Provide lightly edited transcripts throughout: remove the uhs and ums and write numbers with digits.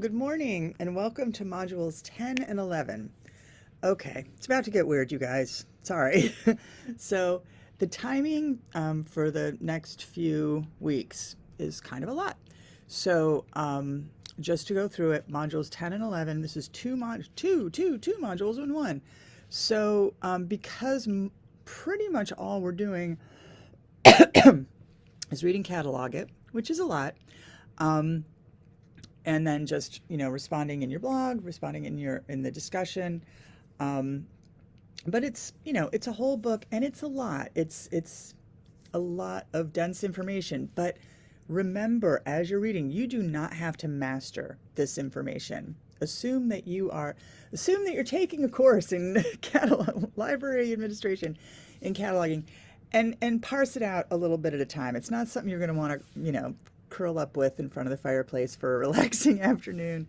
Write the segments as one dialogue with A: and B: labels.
A: Good morning, and welcome to modules 10 and 11. Okay, it's about to get weird, you guys. Sorry. So, the timing for the next few weeks is kind of a lot. So, just to go through it, modules 10 and 11, this is two modules in one. So, because pretty much all we're doing is reading catalog it, which is a lot. And then just responding in your blog, responding in the discussion. But it's a whole book, and it's a lot. It's a lot of dense information. But remember, as you're reading, you do not have to master this information. Assume that you're taking a course in library administration, in cataloging, and parse it out a little bit at a time. It's not something you're going to want to curl up with in front of the fireplace for a relaxing afternoon.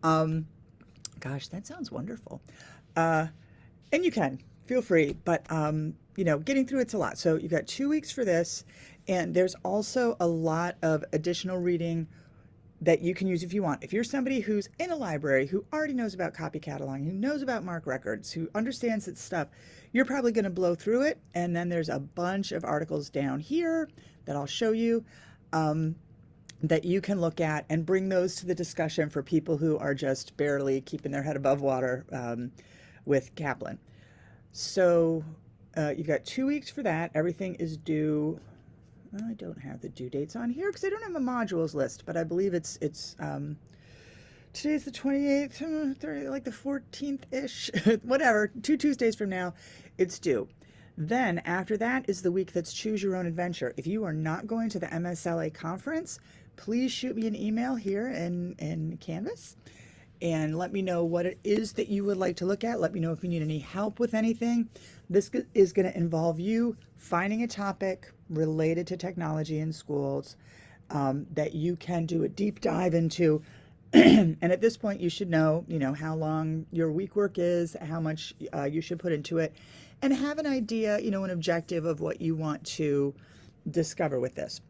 A: Gosh, that sounds wonderful. And you can feel free, but getting through it's a lot. So you've got 2 weeks for this, and there's also a lot of additional reading that you can use if you want. If you're somebody who's in a library, who already knows about copy cataloging, who knows about MARC records, who understands that stuff, you're probably going to blow through it. And then there's a bunch of articles down here that I'll show you that you can look at and bring those to the discussion for people who are just barely keeping their head above water with Kaplan. So you've got 2 weeks for that. Everything is due. I don't have the due dates on here because I don't have a modules list, but I believe it's today's the 28th, 30, like the 14th-ish, whatever, 2 Tuesdays from now, it's due. Then after that is the week that's Choose Your Own Adventure. If you are not going to the MSLA conference, please shoot me an email here in Canvas and let me know what it is that you would like to look at. Let me know if you need any help with anything. This is going to involve you finding a topic related to technology in schools that you can do a deep dive into. And at this point, you should know, how long your week work is, how much you should put into it, and have an idea, an objective of what you want to discover with this.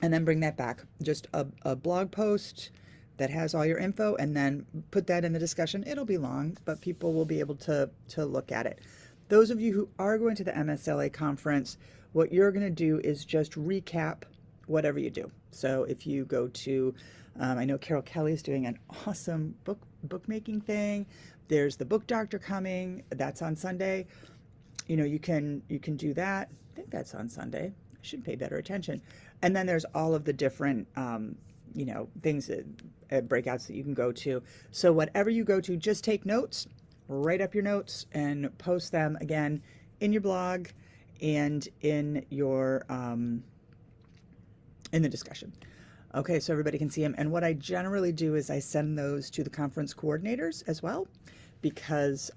A: And then bring that back. Just a blog post that has all your info, and then put that in the discussion. It'll be long, but people will be able to look at it. Those of you who are going to the MSLA conference, what you're going to do is just recap whatever you do. So if you go to, I know Carol Kelly's doing an awesome bookmaking thing. There's the Book Doctor coming. That's on Sunday. You can do that. I think that's on Sunday. I should pay better attention. And then there's all of the different, things, breakouts that you can go to. So whatever you go to, just take notes, write up your notes, and post them again in your blog and in your in the discussion. Okay, so everybody can see them. And what I generally do is I send those to the conference coordinators as well, because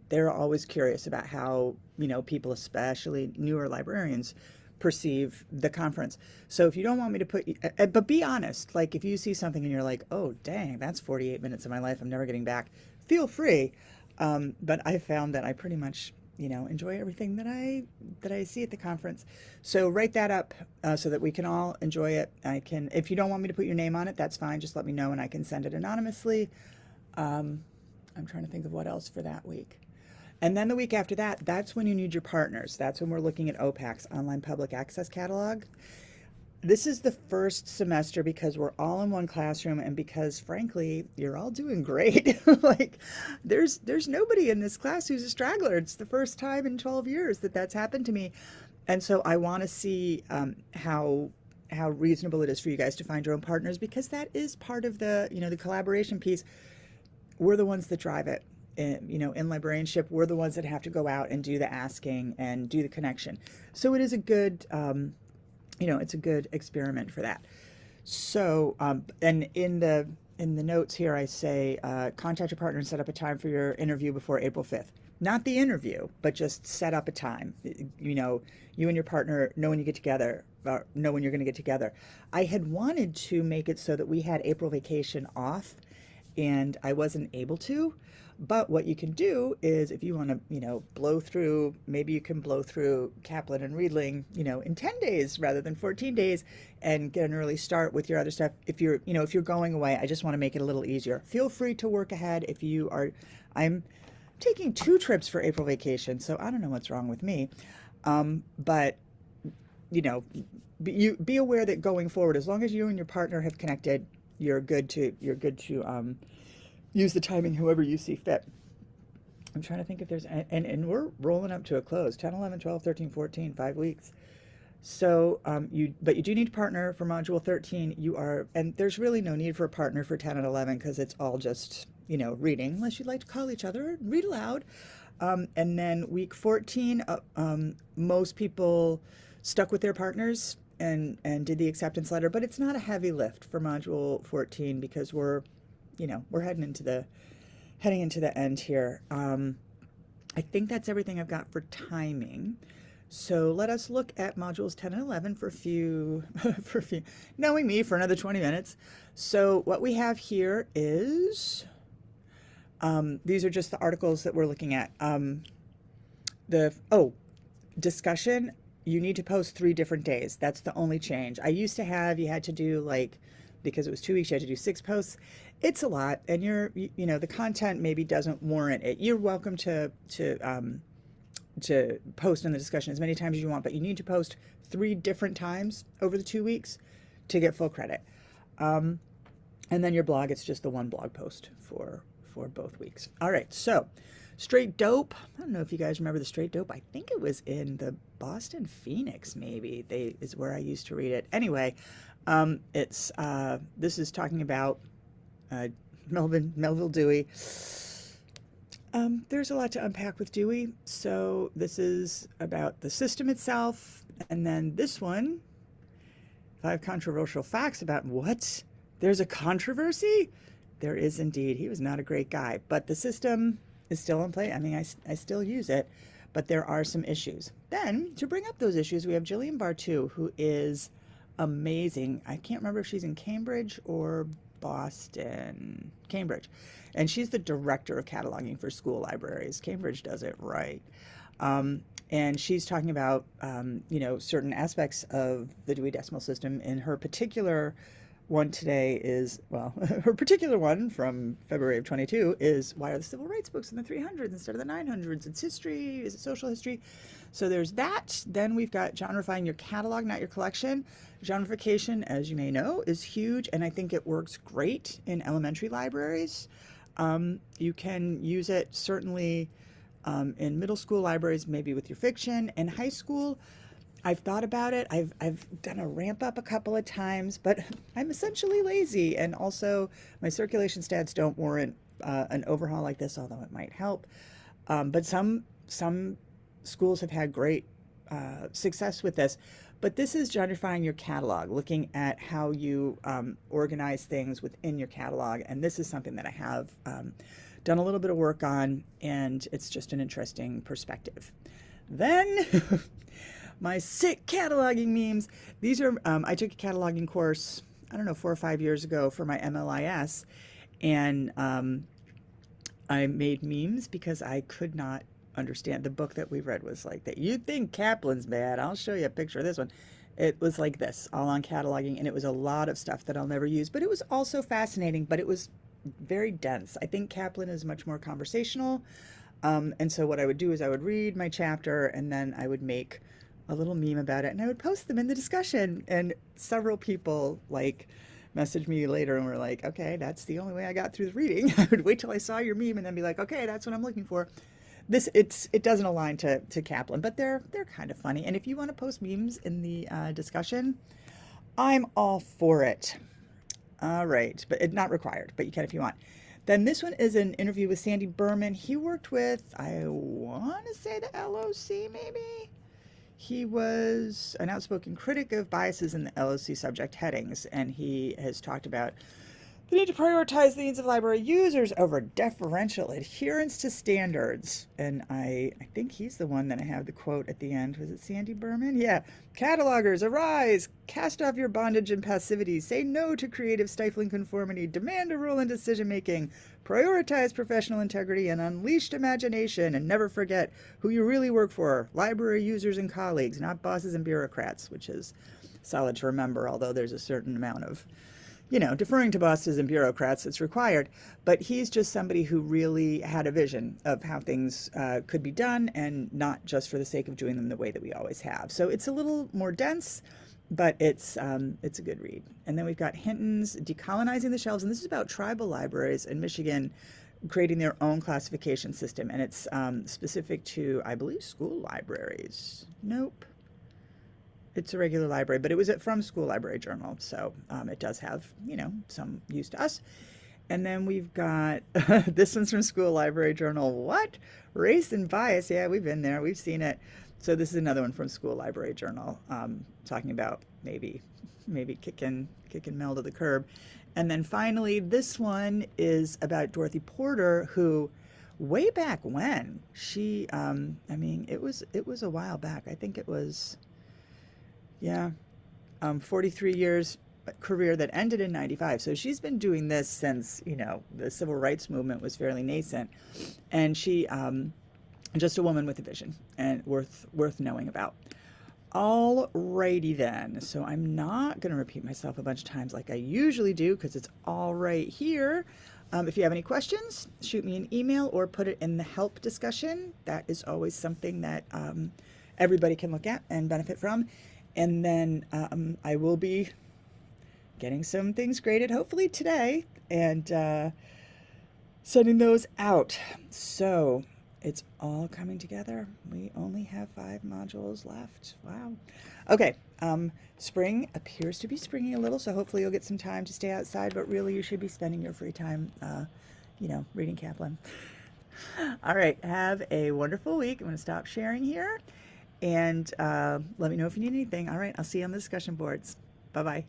A: they're always curious about how people, especially newer librarians, perceive the conference. So if you don't want me to put, but be honest, like if you see something and you're like, oh dang, that's 48 minutes of my life I'm never getting back, feel free. But I found that I pretty much enjoy everything that I see at the conference. So write that up so that we can all enjoy it. If you don't want me to put your name on it, that's fine. Just let me know and I can send it anonymously. I'm trying to think of what else for that week. And then the week after that, that's when you need your partners. That's when we're looking at OPAC's Online Public Access Catalog. This is the first semester because we're all in one classroom and because, frankly, you're all doing great. Like, there's nobody in this class who's a straggler. It's the first time in 12 years that's happened to me. And so I want to see how reasonable it is for you guys to find your own partners, because that is part of the, the collaboration piece. We're the ones that drive it. In librarianship, we're the ones that have to go out and do the asking and do the connection. So it is a good, it's a good experiment for that. So, and in the notes here, I say, contact your partner and set up a time for your interview before April 5th. Not the interview, but just set up a time. You and your partner know when you get together, know when you're going to get together. I had wanted to make it so that we had April vacation off, and I wasn't able to. But what you can do is if you want to, blow through, maybe you can blow through Kaplan and Riedling, in 10 days rather than 14 days and get an early start with your other stuff. If you're going away, I just want to make it a little easier. Feel free to work ahead if you are. I'm taking 2 trips for April vacation, so I don't know what's wrong with me. But you know, be aware that going forward, as long as you and your partner have connected, you're good to use the timing however you see fit. I'm trying to think if there's, and we're rolling up to a close, 10, 11, 12, 13, 14, 5 weeks. So but you do need a partner for module 13. And there's really no need for a partner for 10 and 11 because it's all just, reading, unless you'd like to call each other and read aloud. And then week 14, most people stuck with their partners and did the acceptance letter, but it's not a heavy lift for module 14 because we're heading into the end here. I think that's everything I've got for timing. So let us look at modules 10 and 11 for a few, knowing me, for another 20 minutes. So what we have here is, these are just the articles that we're looking at. Discussion, you need to post 3 different days. That's the only change. I used to have, you had to do because it was 2 weeks, you had to do 6 posts. It's a lot, and the content maybe doesn't warrant it. You're welcome to post in the discussion as many times as you want, but you need to post 3 different times over the 2 weeks to get full credit. And then your blog, it's just the 1 blog post for both weeks. All right, so Straight Dope. I don't know if you guys remember the Straight Dope. I think it was in the Boston Phoenix, maybe. Is where I used to read it. Anyway, this is talking about Melville Dewey. There's a lot to unpack with Dewey. So this is about the system itself. And then this one, 5 controversial facts about what? There's a controversy? There is indeed. He was not a great guy. But the system is still in play. I mean, I still use it. But there are some issues. Then, to bring up those issues, we have Jillian Bartu, who is amazing. I can't remember if she's in Cambridge or Boston. Cambridge. And she's the director of cataloging for school libraries. Cambridge does it right. And she's talking about, certain aspects of the Dewey Decimal System. And her particular one today is, her particular one from February of 22 is, why are the civil rights books in the 300s instead of the 900s? It's history. Is it social history? So there's that. Then we've got genreifying your catalog, not your collection. Genreification, as you may know, is huge, and I think it works great in elementary libraries. You can use it certainly in middle school libraries, maybe with your fiction. In high school, I've thought about it. I've done a ramp up a couple of times, but I'm essentially lazy, and also my circulation stats don't warrant an overhaul like this, although it might help. But some schools have had great success with this. But this is genreifying your catalog, looking at how you organize things within your catalog. And this is something that I have done a little bit of work on, and it's just an interesting perspective. Then my sick cataloging memes. These are, I took a cataloging course, I don't know, 4 or 5 years ago for my MLIS, and I made memes because I could not understand. The book that we read was like that. You think Kaplan's bad? I'll show you a picture of this one. It was like this, all on cataloging, and it was a lot of stuff that I'll never use, but it was also fascinating, but it was very dense. I think Kaplan is much more conversational, and so what I would do is I would read my chapter, and then I would make a little meme about it, and I would post them in the discussion, and several people messaged me later and were like, okay, that's the only way I got through the reading. I would wait till I saw your meme and then be like, okay, that's what I'm looking for. It doesn't align to Kaplan, but they're kind of funny. And if you want to post memes in the discussion, I'm all for it. All right, but it's not required, but you can if you want. Then this one is an interview with Sandy Berman. He worked with, I want to say, the LOC maybe? He was an outspoken critic of biases in the LOC subject headings, and he has talked about The need to prioritize the needs of library users over deferential adherence to standards. And I think he's the one that I have the quote at the end. Was it Sandy Berman? Yeah. Catalogers, arise! Cast off your bondage and passivity. Say no to creative stifling conformity. Demand a rule in decision making. Prioritize professional integrity and unleashed imagination. And never forget who you really work for. Library users and colleagues, not bosses and bureaucrats, which is solid to remember, although there's a certain amount of deferring to bosses and bureaucrats it's required. But he's just somebody who really had a vision of how things could be done, and not just for the sake of doing them the way that we always have. So it's a little more dense, but it's a good read. And then we've got Hinton's Decolonizing the Shelves, and this is about tribal libraries in Michigan creating their own classification system, and it's specific to, I believe, school libraries. Nope. It's a regular library, but it was from School Library Journal, so it does have, some use to us. And then we've got, this one's from School Library Journal. What? Race and bias. Yeah, we've been there. We've seen it. So this is another one from School Library Journal, talking about maybe kicking Mel to the curb. And then finally, this one is about Dorothy Porter, who way back when she, it was a while back. I think it was... 43 years career that ended in 95. So she's been doing this since, the civil rights movement was fairly nascent. And she, just a woman with a vision and worth knowing about. Alrighty then. So I'm not going to repeat myself a bunch of times like I usually do, because it's all right here. If you have any questions, shoot me an email or put it in the help discussion. That is always something that everybody can look at and benefit from. And then I will be getting some things graded, hopefully today, and sending those out. So it's all coming together. We only have 5 modules left. Wow. Okay. Spring appears to be springing a little, so hopefully you'll get some time to stay outside, but really you should be spending your free time, reading Kaplan. All right. Have a wonderful week. I'm going to stop sharing here. And let me know if you need anything. All right, I'll see you on the discussion boards. Bye-bye.